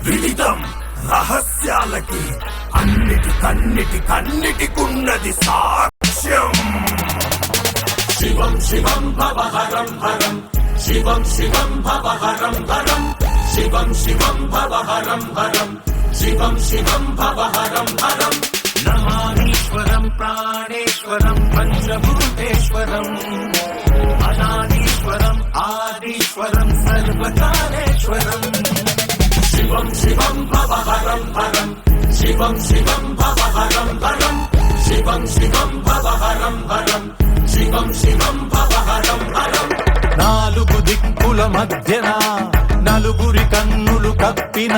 విదితం రహస్యాలకి కన్నిటికున్నది సాక్ష్యం. శివం శివం భవహరం హరం, శివం శివం భవహరం హరం, శివం శివం భవహరం హరం, శివం శివం భవహరం హరం. నమామీశ్వరం ప్రాణేశ్వరం పంచభూతేశ్వరం, అనాదీశ్వరం ఆదీశ్వరం సర్వకాలేశ్వరం. శివం శివం భవహరం హరం, శివం శివం భవహరం హరం, శివం శివం భవహరం హరం, శివం శివం భవహరం హరం. నాలుగు దిక్కుల మధ్యన నలుగురి కన్నులు కప్పిన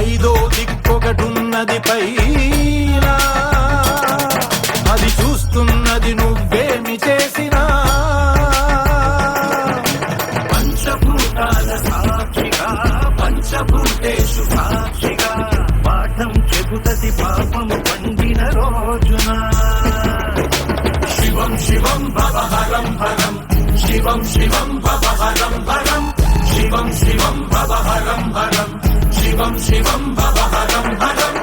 ఐదో దిక్కొకటున్నది పైన, అది చూస్తున్నది నువ్వేమి చేసినా. పంచభూతాల సాక్షిగా పంచభూతేషు సాక్షిగా పాఠం చెబుతది పాపము పండిన రోజున. శివం శివం భవహరం హరం, శివం శివం భవహరం హరం, శివం శివం భవహరం హరం, శివం శివం భవహరం హరం.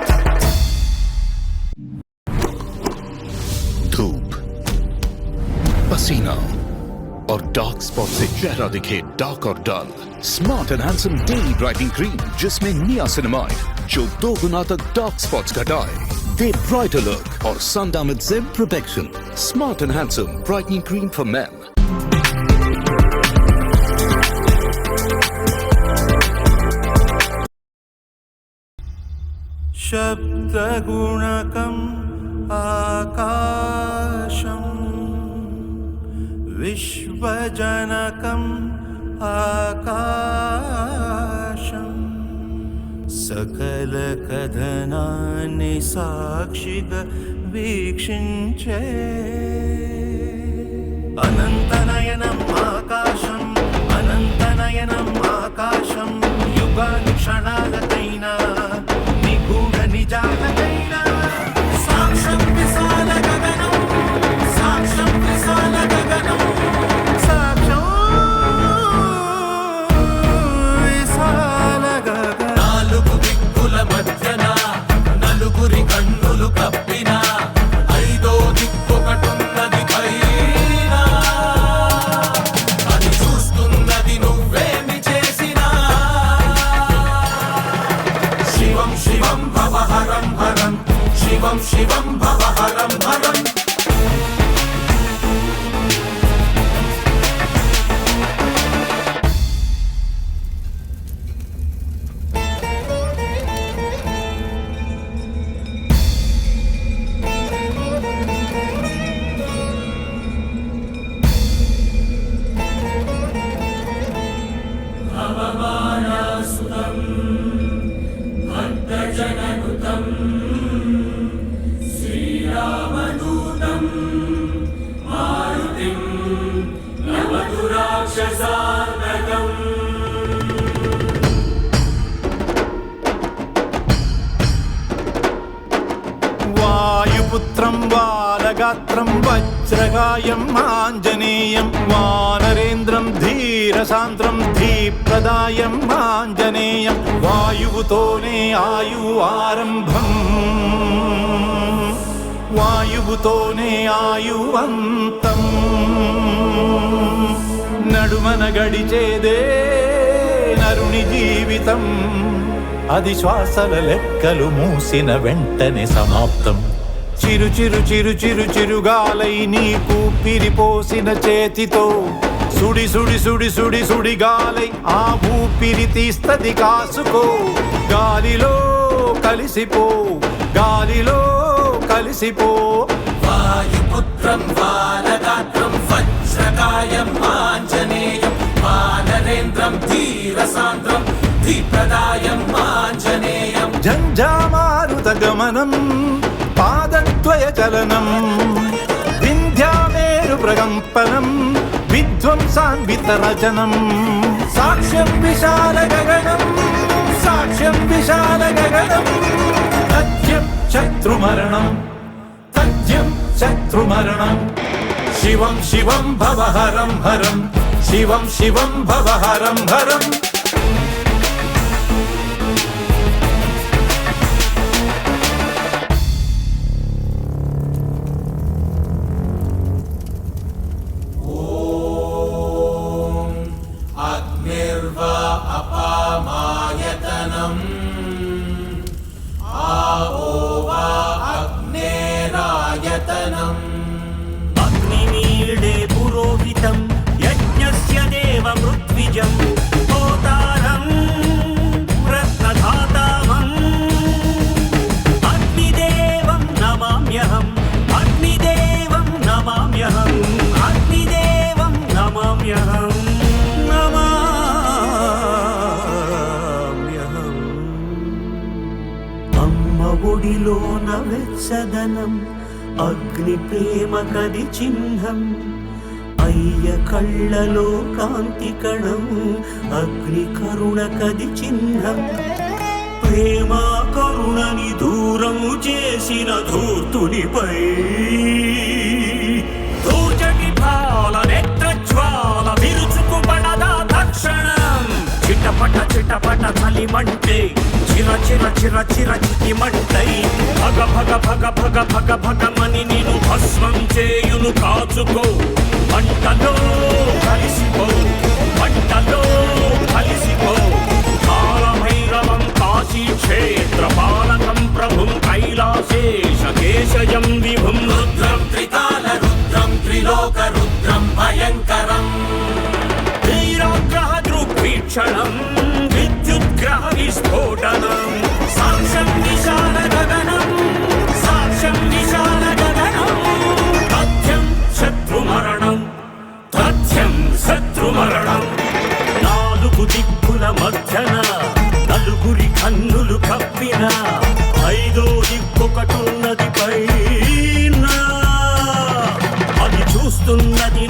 धूप, पसीना और डार्क स्पॉट से चेहरा दिखे डार्क और dull, smart and handsome daily brightening cream niacinamide नियासिनामाइड जो 2 गुना तक डार्क स्पॉट्स घटाए, दे ब्राइटर लुक और सन डैमेज से protection. Smart and handsome brightening cream for men. शब्दगुणकम् आकाशं विश्वजनकम् आकाशं सकलकथनानि साक्षिगा वीक्षिंचे. अनन्तनयनम् आकाशम् अनन्तनयनम् आकाशं युगानुक्षणालकैना निगूढ निजालकैना साक्षं विशाल गगनं साक्षं विशाल गगनं साक्षं విశాల గగనం. నాలుగు దిక్కుల మధ్యన నలుగురి కన్నులు కప్పిన ఐదో దిక్కొకటున్నది పైన, అది చూస్తున్నది నువ్వేమి చేసినా. శివం శివం భవహరం హరం, శివం శివం భవహరం హరం. వాయుపుత్రం బాలగాత్రం వజ్రగాయం ఆంజనేయం వానరేంద్రం ధీరసాంద్రం ధీప్రదాయం ఆంజనేయం. వాయువుతోనే ఆయువు ఆరంభం, వాయువుతోనే ఆయువంతం. నడుమన గడిచేదే నరుని జీవితం, అది శ్వాసల లెక్కలు మూసిన వెంటనే సమాప్తం. చిరు చిరు చిరు చిరు చిరుగాలై నీకు పిరిపోసిన చేతితో సుడి సుడి సుడి సుడి సుడి గాలై ఆ ఊపిరి తీస్తది కాసుకో. గాలిలో కలిసిపో గాలిలో కలిసిపో. వాయుపుత్రం బాలగాత్రం వజ్రకాయం ఆంజనేయం వానరేంద్రం ధీరసాంద్రం ధీప్రదాయం ఆంజనేయం. జంఝామారుత గమనం పాదద్వయ చలనం వింధ్యామేరు ప్రకంపనం విధ్వంసాన్విత రచనం. సాక్ష్యం విశాల గగనం సాక్ష్యం విశాల గగనం. తథ్యం శత్రుమరణం తథ్యం శత్రుమరణం. శివం శివం భవహరం హరం శివం శివం భవహరం హరం. ఒడిలోన వెచ్చదనం అగ్ని ప్రేమ కది చిహ్నం అయ్య కళ్ళలో కాంతి కణం అగ్ని కరుణ కది చిహ్నం ప్రేమ కరుణని దూరం చేసిన ధూర్తునిపై దూచటి భాల నేత్రజ్వాల విరుచుకుపడదా తక్షణం చిటపట చలిమంటే చిర చిర చిర చిర చిటిమంటై భగ భగ భగ భగ భగ భగమని నేను భస్మం చేయును కాచుకో మంటలో కలిసిపో మంటలో కలిసిపో కాలభైరవం కాశీ క్షేత్ర పాలకం ప్రభుం కైలాసేశ కేశయం విభుం రుద్రం త్రికాల రుద్రం త్రిలోక రుద్రం భయంకరం వీరాగ్రహ దృగ్వీక్షణం విద్యుద్గ్రహ విస్ఫోటనం సాక్ష్యం విశాల గగనం సాక్ష్యం విశాల గగనం తథ్యం శత్రుమరణం తథ్యం శత్రుమరణం నాలుగు దిక్కుల మధ్యన నలుగురి కన్నులు కప్పిన ఐదో దిక్కొకటున్నది పైన అది చూస్తున్నది